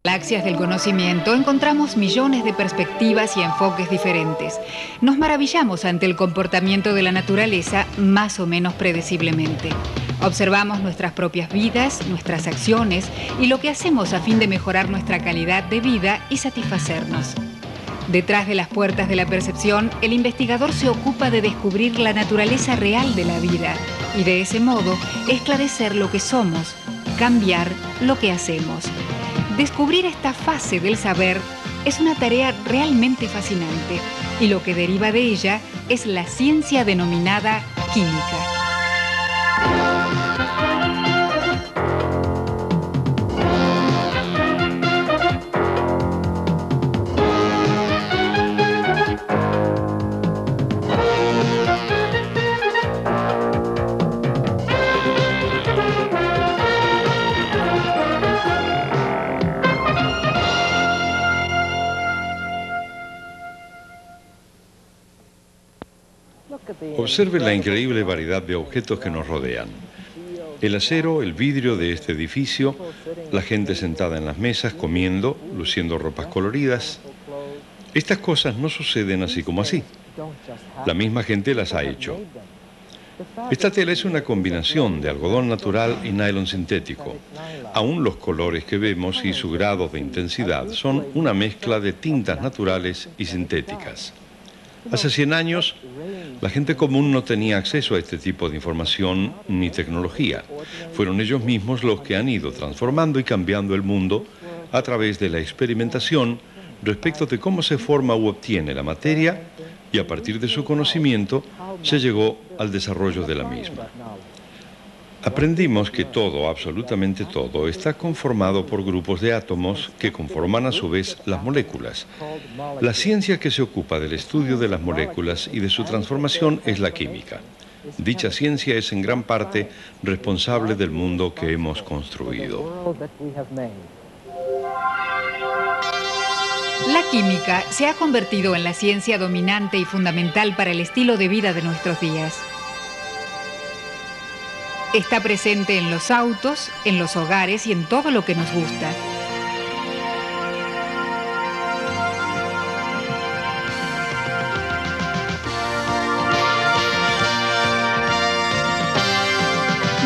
Galaxias del conocimiento encontramos millones de perspectivas y enfoques diferentes. Nos maravillamos ante el comportamiento de la naturaleza más o menos predeciblemente. Observamos nuestras propias vidas, nuestras acciones y lo que hacemos a fin de mejorar nuestra calidad de vida y satisfacernos. Detrás de las puertas de la percepción, el investigador se ocupa de descubrir la naturaleza real de la vida y de ese modo esclarecer lo que somos, cambiar lo que hacemos. Descubrir esta fase del saber es una tarea realmente fascinante y lo que deriva de ella es la ciencia denominada química. Observe la increíble variedad de objetos que nos rodean. El acero, el vidrio de este edificio, la gente sentada en las mesas, comiendo, luciendo ropas coloridas. Estas cosas no suceden así como así. La misma gente las ha hecho. Esta tela es una combinación de algodón natural y nylon sintético. Aún los colores que vemos y su grado de intensidad son una mezcla de tintas naturales y sintéticas. Hace 100 años, la gente común no tenía acceso a este tipo de información ni tecnología. Fueron ellos mismos los que han ido transformando y cambiando el mundo a través de la experimentación respecto de cómo se forma u obtiene la materia y a partir de su conocimiento se llegó al desarrollo de la misma. Aprendimos que todo, absolutamente todo, está conformado por grupos de átomos que conforman a su vez las moléculas. La ciencia que se ocupa del estudio de las moléculas y de su transformación es la química. Dicha ciencia es en gran parte responsable del mundo que hemos construido. La química se ha convertido en la ciencia dominante y fundamental para el estilo de vida de nuestros días. Está presente en los autos, en los hogares y en todo lo que nos gusta.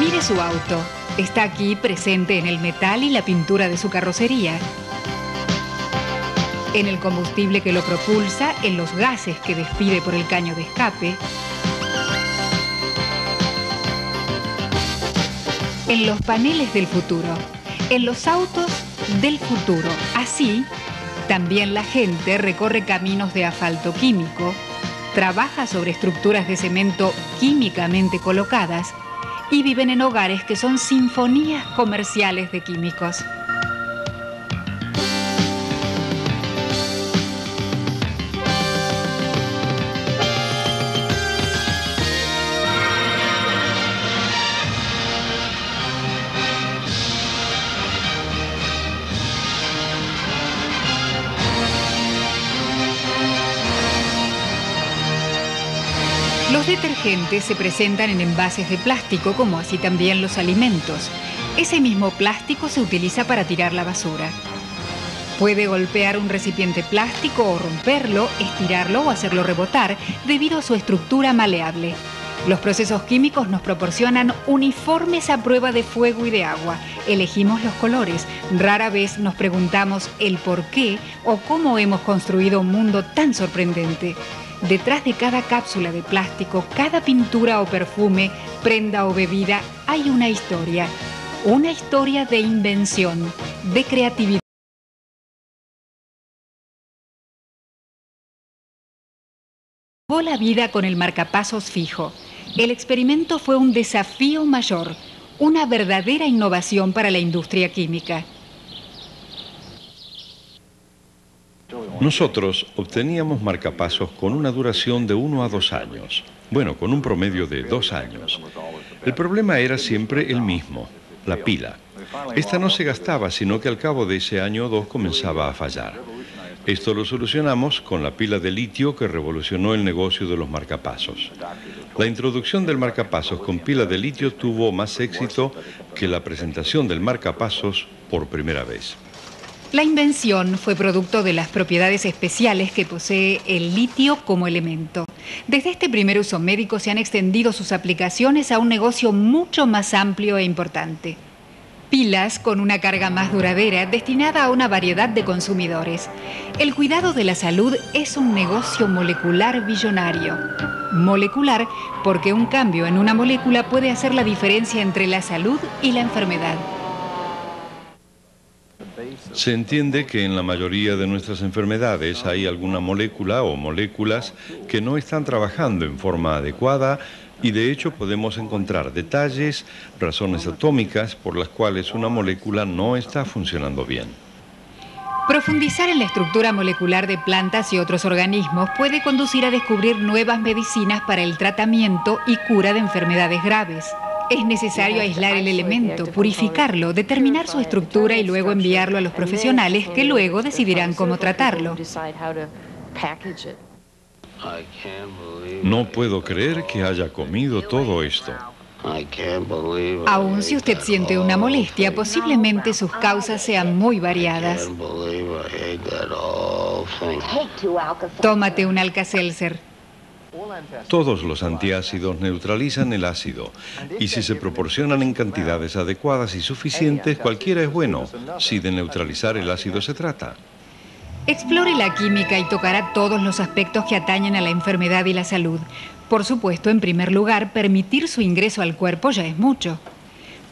Mire su auto. Está aquí presente en el metal y la pintura de su carrocería, en el combustible que lo propulsa, en los gases que despide por el caño de escape, en los paneles del futuro, en los autos del futuro. Así, también la gente recorre caminos de asfalto químico, trabaja sobre estructuras de cemento químicamente colocadas y viven en hogares que son sinfonías comerciales de químicos. Los detergentes se presentan en envases de plástico, como así también los alimentos. Ese mismo plástico se utiliza para tirar la basura. Puede golpear un recipiente plástico o romperlo, estirarlo o hacerlo rebotar debido a su estructura maleable. Los procesos químicos nos proporcionan uniformes a prueba de fuego y de agua. Elegimos los colores. Rara vez nos preguntamos el por qué o cómo hemos construido un mundo tan sorprendente. Detrás de cada cápsula de plástico, cada pintura o perfume, prenda o bebida, hay una historia de invención, de creatividad. Salvó la vida con el marcapasos fijo. El experimento fue un desafío mayor, una verdadera innovación para la industria química. Nosotros obteníamos marcapasos con una duración de 1 a 2 años. Bueno, con un promedio de 2 años. El problema era siempre el mismo, la pila. Esta no se gastaba, sino que al cabo de ese año o 2 comenzaba a fallar. Esto lo solucionamos con la pila de litio que revolucionó el negocio de los marcapasos. La introducción del marcapasos con pila de litio tuvo más éxito que la presentación del marcapasos por primera vez. La invención fue producto de las propiedades especiales que posee el litio como elemento. Desde este primer uso médico se han extendido sus aplicaciones a un negocio mucho más amplio e importante. Pilas con una carga más duradera destinada a una variedad de consumidores. El cuidado de la salud es un negocio molecular billonario. Molecular porque un cambio en una molécula puede hacer la diferencia entre la salud y la enfermedad. Se entiende que en la mayoría de nuestras enfermedades hay alguna molécula o moléculas que no están trabajando en forma adecuada y de hecho podemos encontrar detalles, razones atómicas por las cuales una molécula no está funcionando bien. Profundizar en la estructura molecular de plantas y otros organismos puede conducir a descubrir nuevas medicinas para el tratamiento y cura de enfermedades graves. Es necesario aislar el elemento, purificarlo, determinar su estructura y luego enviarlo a los profesionales que luego decidirán cómo tratarlo. No puedo creer que haya comido todo esto. Aun si usted siente una molestia, posiblemente sus causas sean muy variadas. Tómate un Alka-Seltzer. Todos los antiácidos neutralizan el ácido y si se proporcionan en cantidades adecuadas y suficientes, cualquiera es bueno, si de neutralizar el ácido se trata. Explore la química y tocará todos los aspectos que atañen a la enfermedad y la salud. Por supuesto, en primer lugar, permitir su ingreso al cuerpo ya es mucho.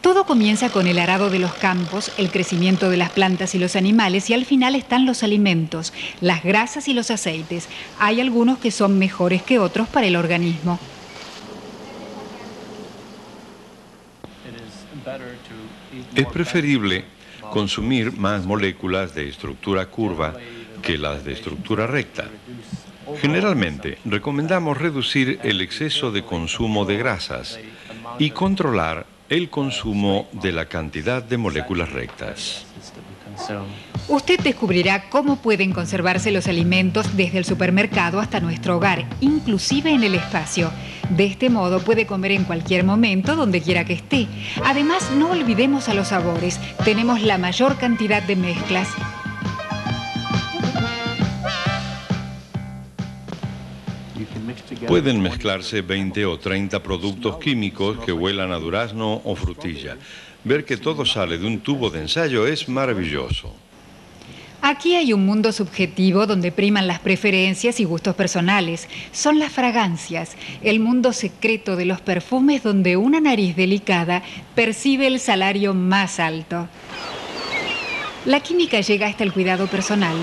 Todo comienza con el arado de los campos, el crecimiento de las plantas y los animales y al final están los alimentos, las grasas y los aceites. Hay algunos que son mejores que otros para el organismo. Es preferible consumir más moléculas de estructura curva que las de estructura recta. Generalmente, recomendamos reducir el exceso de consumo de grasas y controlar el consumo de la cantidad de moléculas rectas. Usted descubrirá cómo pueden conservarse los alimentos desde el supermercado hasta nuestro hogar, inclusive en el espacio. De este modo puede comer en cualquier momento, donde quiera que esté. Además, no olvidemos a los sabores. Tenemos la mayor cantidad de mezclas. Pueden mezclarse 20 o 30 productos químicos que huelan a durazno o frutilla. Ver que todo sale de un tubo de ensayo es maravilloso. Aquí hay un mundo subjetivo donde priman las preferencias y gustos personales. Son las fragancias, el mundo secreto de los perfumes donde una nariz delicada percibe el salario más alto. La química llega hasta el cuidado personal.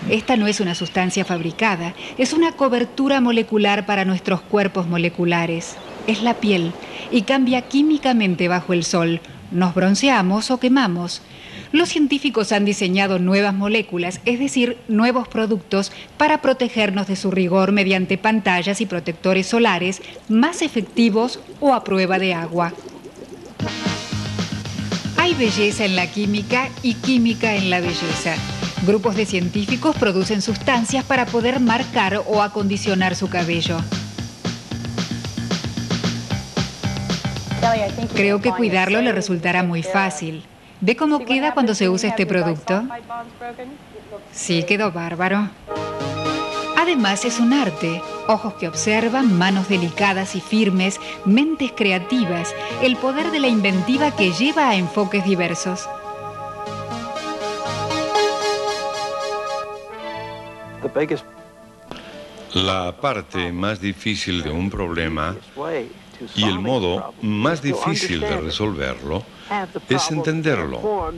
Esta no es una sustancia fabricada, es una cobertura molecular para nuestros cuerpos moleculares. Es la piel y cambia químicamente bajo el sol. Nos bronceamos o quemamos. Los científicos han diseñado nuevas moléculas, es decir, nuevos productos para protegernos de su rigor mediante pantallas y protectores solares más efectivos o a prueba de agua. Hay belleza en la química y química en la belleza. Grupos de científicos producen sustancias para poder marcar o acondicionar su cabello. Creo que cuidarlo le resultará muy fácil. ¿Ve cómo queda cuando se usa este producto? Sí, quedó bárbaro. Además es un arte. Ojos que observan, manos delicadas y firmes, mentes creativas, el poder de la inventiva que lleva a enfoques diversos. La parte más difícil de un problema y el modo más difícil de resolverlo es entenderlo,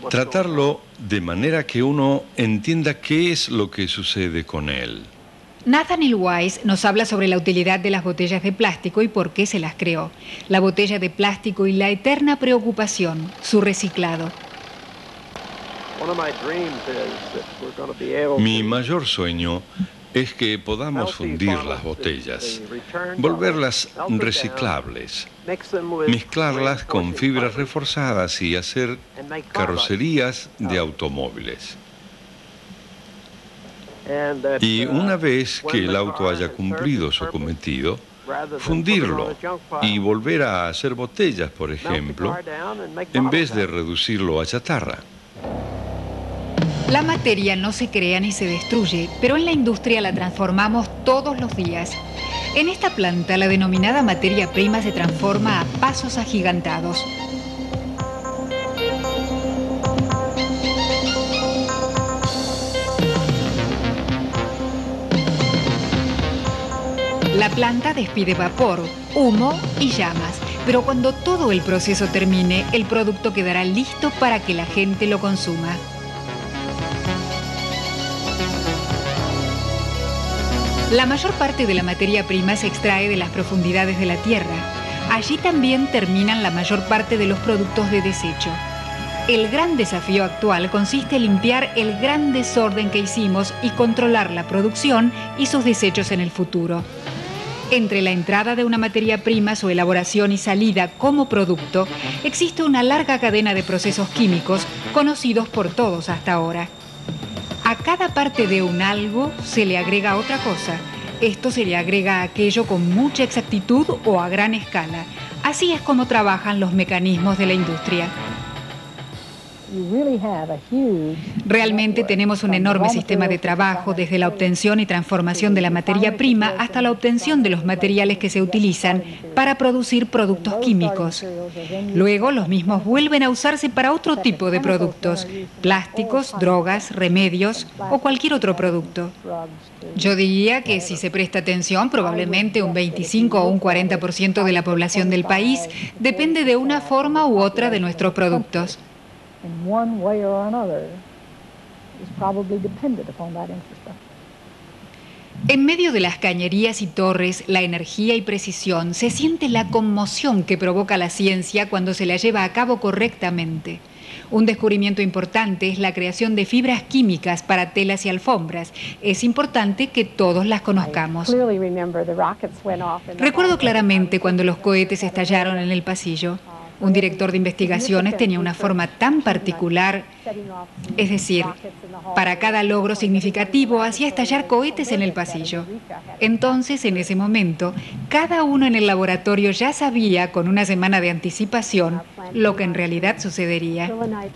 tratarlo de manera que uno entienda qué es lo que sucede con él. Nathaniel Wise nos habla sobre la utilidad de las botellas de plástico y por qué se las creó. La botella de plástico y la eterna preocupación, su reciclado. Mi mayor sueño es que podamos fundir las botellas, volverlas reciclables, mezclarlas con fibras reforzadas y hacer carrocerías de automóviles. Y una vez que el auto haya cumplido su cometido, fundirlo y volver a hacer botellas, por ejemplo, en vez de reducirlo a chatarra. La materia no se crea ni se destruye, pero en la industria la transformamos todos los días. En esta planta, la denominada materia prima se transforma a pasos agigantados. La planta despide vapor, humo y llamas, pero cuando todo el proceso termine, el producto quedará listo para que la gente lo consuma. La mayor parte de la materia prima se extrae de las profundidades de la tierra. Allí también terminan la mayor parte de los productos de desecho. El gran desafío actual consiste en limpiar el gran desorden que hicimos y controlar la producción y sus desechos en el futuro. Entre la entrada de una materia prima, su elaboración y salida como producto, existe una larga cadena de procesos químicos conocidos por todos hasta ahora. A cada parte de un algo se le agrega otra cosa. Esto se le agrega a aquello con mucha exactitud o a gran escala. Así es como trabajan los mecanismos de la industria. Realmente tenemos un enorme sistema de trabajo, desde la obtención y transformación de la materia prima hasta la obtención de los materiales que se utilizan para producir productos químicos. Luego, los mismos vuelven a usarse para otro tipo de productos: plásticos, drogas, remedios o cualquier otro producto. Yo diría que si se presta atención, probablemente un 25 o un 40% de la población del país depende de una forma u otra de nuestros productos. In one way or another, is probably dependent upon that infrastructure. En medio de las cañerías y torres, la energía y precisión, se siente la conmoción que provoca la ciencia cuando se la lleva a cabo correctamente. Un descubrimiento importante es la creación de fibras químicas para telas y alfombras. Es importante que todos las conozcamos. Recuerdo claramente cuando los cohetes estallaron en el pasillo. Un director de investigaciones tenía una forma tan particular, es decir, para cada logro significativo hacía estallar cohetes en el pasillo. Entonces, en ese momento, cada uno en el laboratorio ya sabía con una semana de anticipación lo que en realidad sucedería.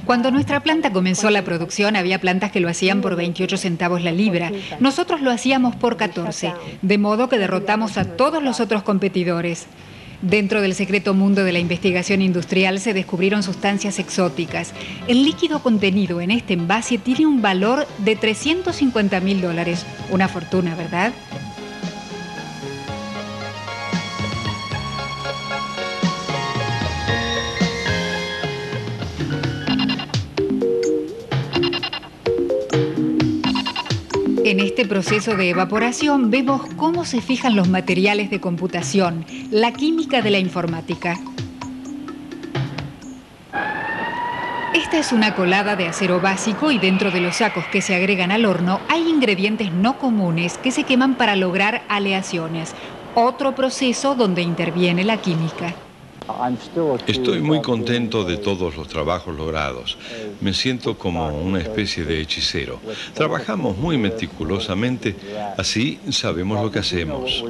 Cuando nuestra planta comenzó la producción, había plantas que lo hacían por 28 centavos la libra. Nosotros lo hacíamos por 14, de modo que derrotamos a todos los otros competidores. Dentro del secreto mundo de la investigación industrial se descubrieron sustancias exóticas. El líquido contenido en este envase tiene un valor de $350.000. Una fortuna, ¿verdad? En este proceso de evaporación vemos cómo se fijan los materiales de computación, la química de la informática. Esta es una colada de acero básico y dentro de los sacos que se agregan al horno hay ingredientes no comunes que se queman para lograr aleaciones, otro proceso donde interviene la química. Estoy muy contento de todos los trabajos logrados. Me siento como una especie de hechicero. Trabajamos muy meticulosamente, así sabemos lo que hacemos.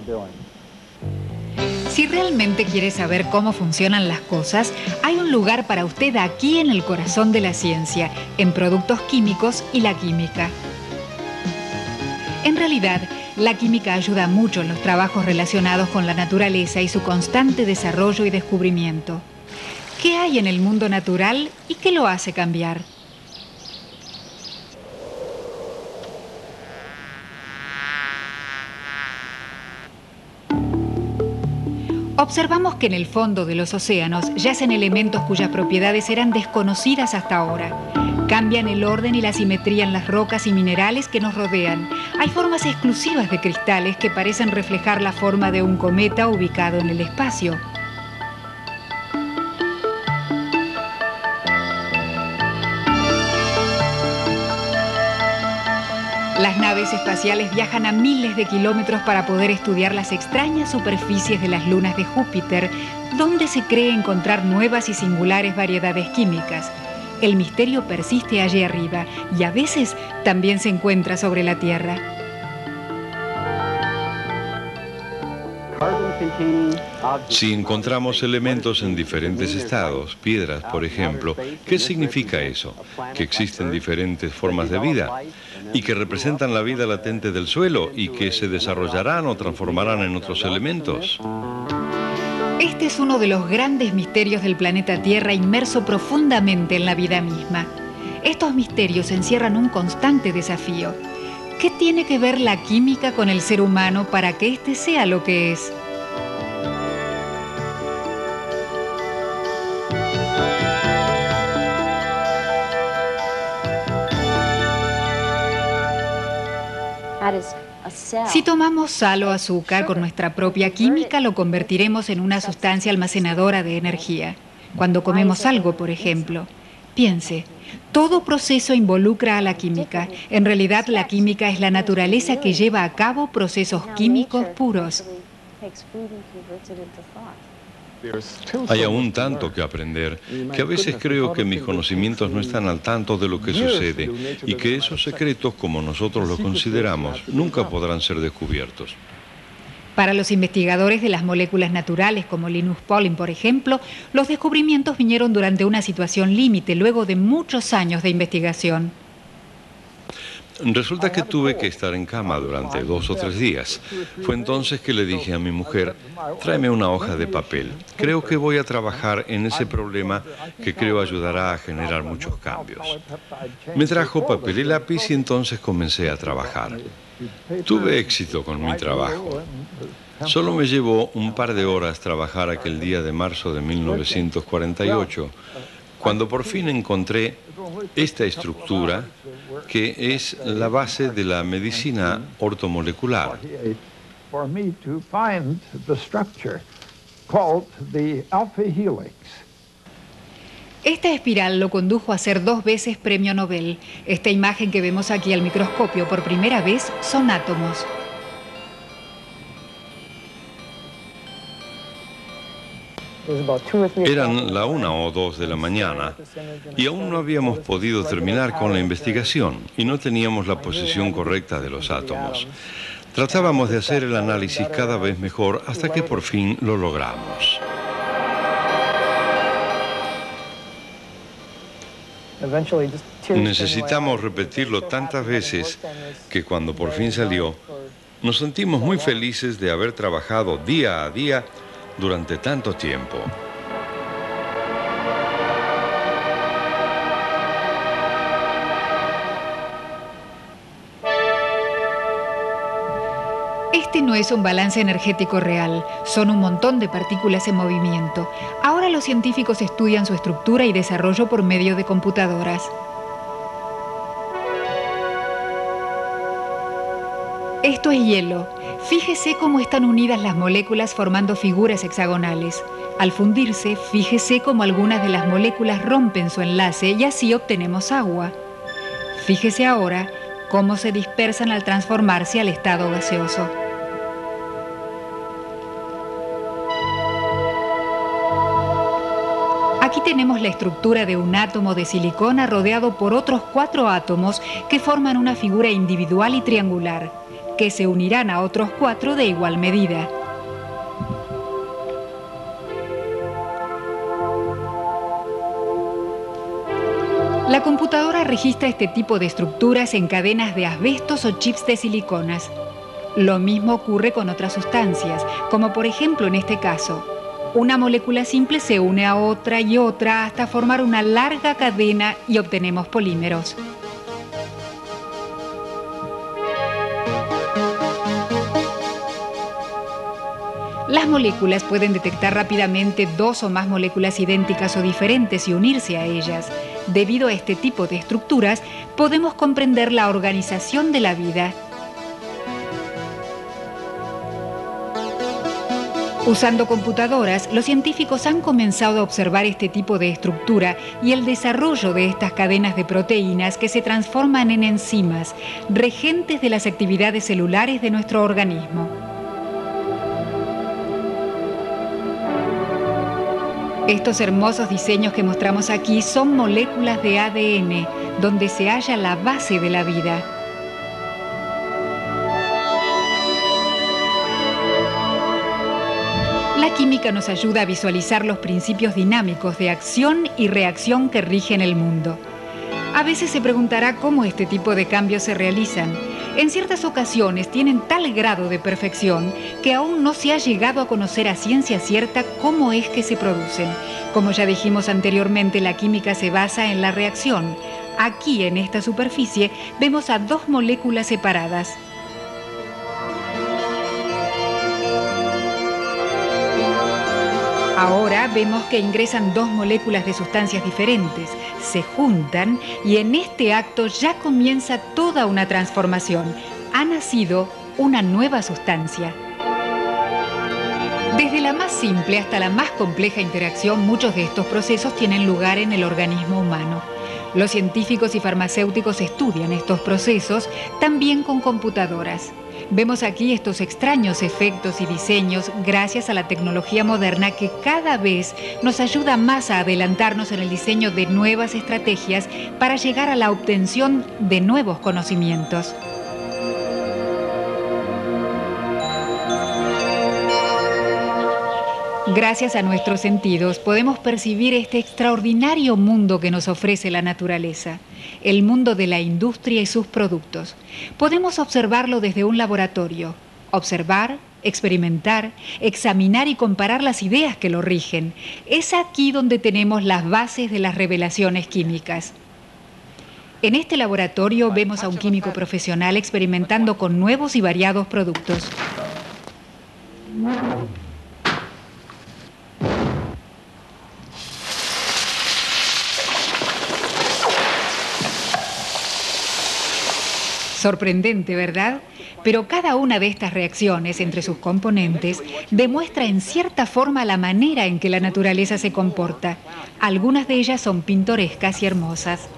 Si realmente quiere saber cómo funcionan las cosas, hay un lugar para usted aquí en el corazón de la ciencia, en Productos Químicos y la Química. En realidad, la química ayuda mucho en los trabajos relacionados con la naturaleza y su constante desarrollo y descubrimiento. ¿Qué hay en el mundo natural y qué lo hace cambiar? Observamos que en el fondo de los océanos yacen elementos cuyas propiedades eran desconocidas hasta ahora. Cambian el orden y la simetría en las rocas y minerales que nos rodean. Hay formas exclusivas de cristales que parecen reflejar la forma de un cometa ubicado en el espacio. Las naves espaciales viajan a miles de kilómetros para poder estudiar las extrañas superficies de las lunas de Júpiter, donde se cree encontrar nuevas y singulares variedades químicas. El misterio persiste allí arriba y a veces también se encuentra sobre la Tierra. Si encontramos elementos en diferentes estados, piedras, por ejemplo, ¿qué significa eso? ¿Que existen diferentes formas de vida y que representan la vida latente del suelo y que se desarrollarán o transformarán en otros elementos? Este es uno de los grandes misterios del planeta Tierra, inmerso profundamente en la vida misma. Estos misterios encierran un constante desafío. ¿Qué tiene que ver la química con el ser humano para que éste sea lo que es? Si tomamos sal o azúcar con nuestra propia química, lo convertiremos en una sustancia almacenadora de energía. Cuando comemos algo, por ejemplo, piense, todo proceso involucra a la química. En realidad, la química es la naturaleza que lleva a cabo procesos químicos puros. Hay aún tanto que aprender, que a veces creo que mis conocimientos no están al tanto de lo que sucede y que esos secretos, como nosotros los consideramos, nunca podrán ser descubiertos. Para los investigadores de las moléculas naturales, como Linus Pauling, por ejemplo, los descubrimientos vinieron durante una situación límite, luego de muchos años de investigación. Resulta que tuve que estar en cama durante 2 o 3 días. Fue entonces que le dije a mi mujer, tráeme una hoja de papel. Creo que voy a trabajar en ese problema que creo ayudará a generar muchos cambios. Me trajo papel y lápiz y entonces comencé a trabajar. Tuve éxito con mi trabajo. Solo me llevó un par de horas trabajar aquel día de marzo de 1948, cuando por fin encontré esta estructura que es la base de la medicina ortomolecular. Esta espiral lo condujo a ser 2 veces premio Nobel. Esta imagen que vemos aquí al microscopio por primera vez son átomos. Eran la 1 o 2 de la mañana y aún no habíamos podido terminar con la investigación y no teníamos la posición correcta de los átomos. Tratábamos de hacer el análisis cada vez mejor hasta que por fin lo logramos. Necesitamos repetirlo tantas veces que cuando por fin salió, nos sentimos muy felices de haber trabajado día a día durante tanto tiempo. Este no es un balance energético real, son un montón de partículas en movimiento. Ahora los científicos estudian su estructura y desarrollo por medio de computadoras. Esto es hielo. Fíjese cómo están unidas las moléculas formando figuras hexagonales. Al fundirse, fíjese cómo algunas de las moléculas rompen su enlace y así obtenemos agua. Fíjese ahora cómo se dispersan al transformarse al estado gaseoso. Aquí tenemos la estructura de un átomo de silicona rodeado por otros 4 átomos que forman una figura individual y triangular, que se unirán a otros 4 de igual medida. La computadora registra este tipo de estructuras en cadenas de asbestos o chips de siliconas. Lo mismo ocurre con otras sustancias, como por ejemplo en este caso. Una molécula simple se une a otra y otra hasta formar una larga cadena y obtenemos polímeros. Las moléculas pueden detectar rápidamente 2 o más moléculas idénticas o diferentes y unirse a ellas. Debido a este tipo de estructuras, podemos comprender la organización de la vida. Usando computadoras, los científicos han comenzado a observar este tipo de estructura y el desarrollo de estas cadenas de proteínas que se transforman en enzimas, regentes de las actividades celulares de nuestro organismo. Estos hermosos diseños que mostramos aquí son moléculas de ADN, donde se halla la base de la vida. química nos ayuda a visualizar los principios dinámicos de acción y reacción que rigen el mundo. A veces se preguntará cómo este tipo de cambios se realizan. En ciertas ocasiones tienen tal grado de perfección que aún no se ha llegado a conocer a ciencia cierta cómo es que se producen. Como ya dijimos anteriormente, la química se basa en la reacción. Aquí, en esta superficie, vemos a dos moléculas separadas. Ahora vemos que ingresan dos moléculas de sustancias diferentes, se juntan y en este acto ya comienza toda una transformación. Ha nacido una nueva sustancia. Desde la más simple hasta la más compleja interacción, muchos de estos procesos tienen lugar en el organismo humano. Los científicos y farmacéuticos estudian estos procesos también con computadoras. Vemos aquí estos extraños efectos y diseños gracias a la tecnología moderna que cada vez nos ayuda más a adelantarnos en el diseño de nuevas estrategias para llegar a la obtención de nuevos conocimientos. Gracias a nuestros sentidos podemos percibir este extraordinario mundo que nos ofrece la naturaleza, el mundo de la industria y sus productos. Podemos observarlo desde un laboratorio, observar, experimentar, examinar y comparar las ideas que lo rigen. Es aquí donde tenemos las bases de las revelaciones químicas. En este laboratorio vemos a un químico profesional experimentando con nuevos y variados productos. Sorprendente, ¿verdad? Pero cada una de estas reacciones entre sus componentes demuestra en cierta forma la manera en que la naturaleza se comporta. Algunas de ellas son pintorescas y hermosas.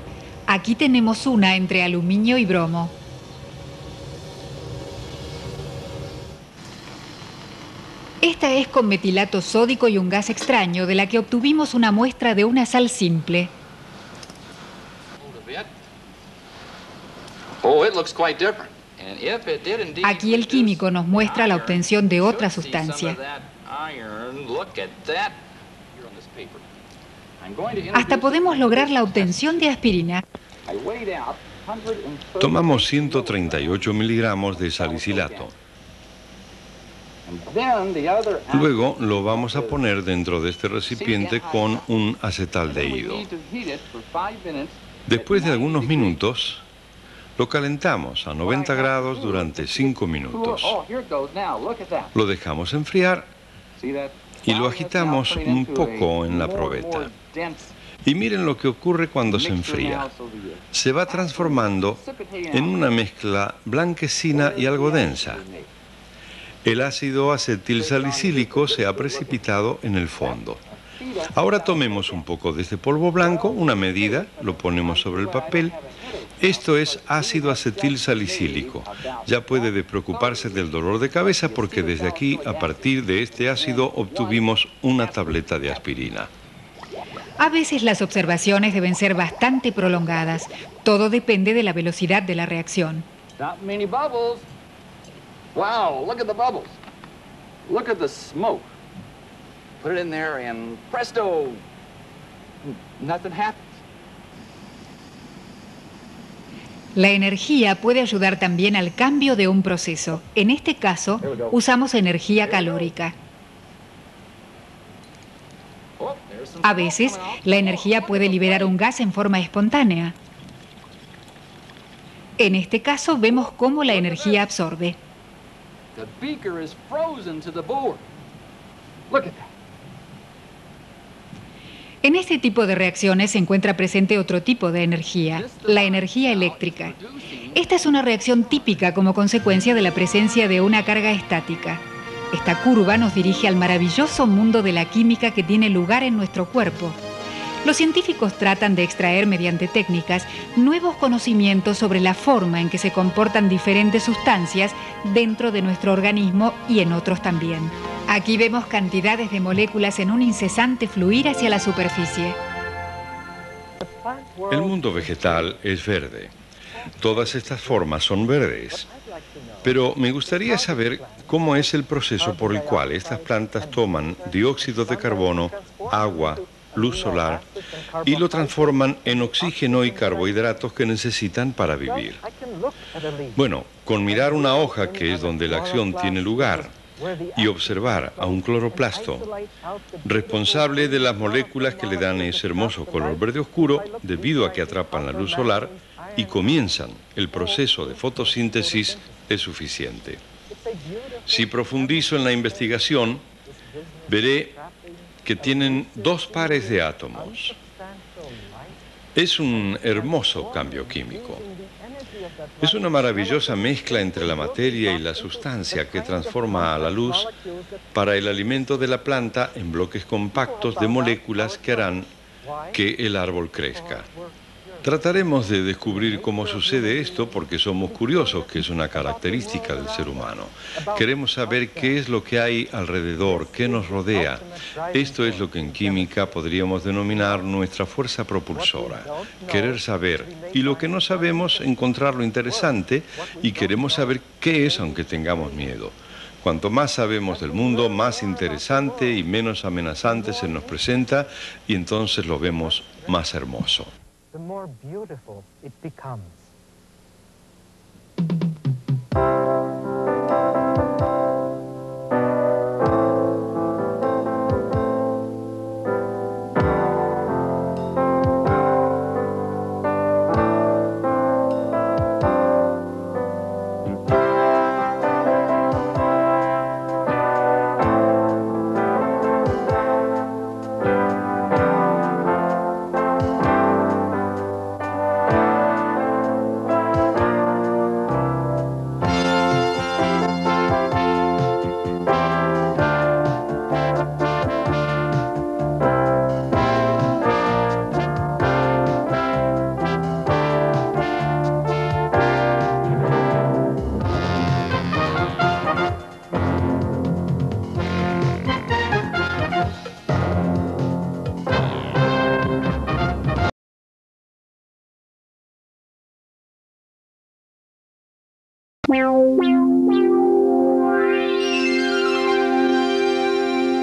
Aquí tenemos una entre aluminio y bromo. Esta es con metilato sódico y un gas extraño de la que obtuvimos una muestra de una sal simple. Aquí el químico nos muestra la obtención de otra sustancia. Hasta podemos lograr la obtención de aspirina. Tomamos 138 miligramos de salicilato. Luego lo vamos a poner dentro de este recipiente con un acetaldehído. Después de algunos minutos, lo calentamos a 90 grados durante 5 minutos. Lo dejamos enfriar y lo agitamos un poco en la probeta. Y miren lo que ocurre cuando se enfría. Se va transformando en una mezcla blanquecina y algo densa. El ácido acetilsalicílico se ha precipitado en el fondo. Ahora tomemos un poco de este polvo blanco, una medida, lo ponemos sobre el papel. Esto es ácido acetilsalicílico. Ya puede despreocuparse del dolor de cabeza porque desde aquí, a partir de este ácido, obtuvimos una tableta de aspirina. A veces las observaciones deben ser bastante prolongadas. Todo depende de la velocidad de la reacción. Wow, look at the bubbles. Look at the smoke. Put it in there and presto, nothing happens. La energía puede ayudar también al cambio de un proceso. En este caso, usamos energía calórica. A veces, la energía puede liberar un gas en forma espontánea. En este caso, vemos cómo la energía absorbe. En este tipo de reacciones se encuentra presente otro tipo de energía, la energía eléctrica. Esta es una reacción típica como consecuencia de la presencia de una carga estática. Esta curva nos dirige al maravilloso mundo de la química que tiene lugar en nuestro cuerpo. Los científicos tratan de extraer mediante técnicas nuevos conocimientos sobre la forma en que se comportan diferentes sustancias dentro de nuestro organismo y en otros también. Aquí vemos cantidades de moléculas en un incesante fluir hacia la superficie. El mundo vegetal es verde. Todas estas formas son verdes. Pero me gustaría saber cómo es el proceso por el cual estas plantas toman dióxido de carbono, agua, luz solar y lo transforman en oxígeno y carbohidratos que necesitan para vivir. Bueno, con mirar una hoja, que es donde la acción tiene lugar, y observar a un cloroplasto responsable de las moléculas que le dan ese hermoso color verde oscuro debido a que atrapan la luz solar y comienzan el proceso de fotosíntesis, es suficiente. Si profundizo en la investigación, veré que tienen dos pares de átomos. Es un hermoso cambio químico. Es una maravillosa mezcla entre la materia y la sustancia que transforma a la luz para el alimento de la planta en bloques compactos de moléculas que harán que el árbol crezca. Trataremos de descubrir cómo sucede esto porque somos curiosos, que es una característica del ser humano. Queremos saber qué es lo que hay alrededor, qué nos rodea. Esto es lo que en química podríamos denominar nuestra fuerza propulsora. Querer saber. Y lo que no sabemos, encontrarlo interesante, y queremos saber qué es aunque tengamos miedo. Cuanto más sabemos del mundo, más interesante y menos amenazante se nos presenta, y entonces lo vemos más hermoso. The more beautiful it becomes.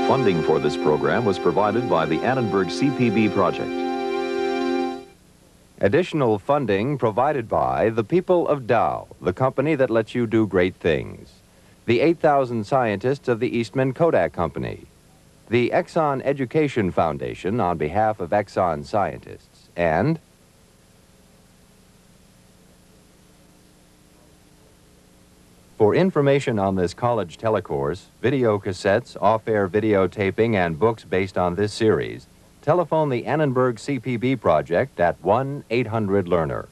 Funding for this program was provided by the Annenberg CPB project. Additional funding provided by the people of Dow, the company that lets you do great things. The 8,000 scientists of the Eastman Kodak Company. The Exxon Education Foundation on behalf of Exxon scientists. And for information on this college telecourse, video cassettes, off-air videotaping, and books based on this series, telephone the Annenberg CPB project at 1-800-LEARNER.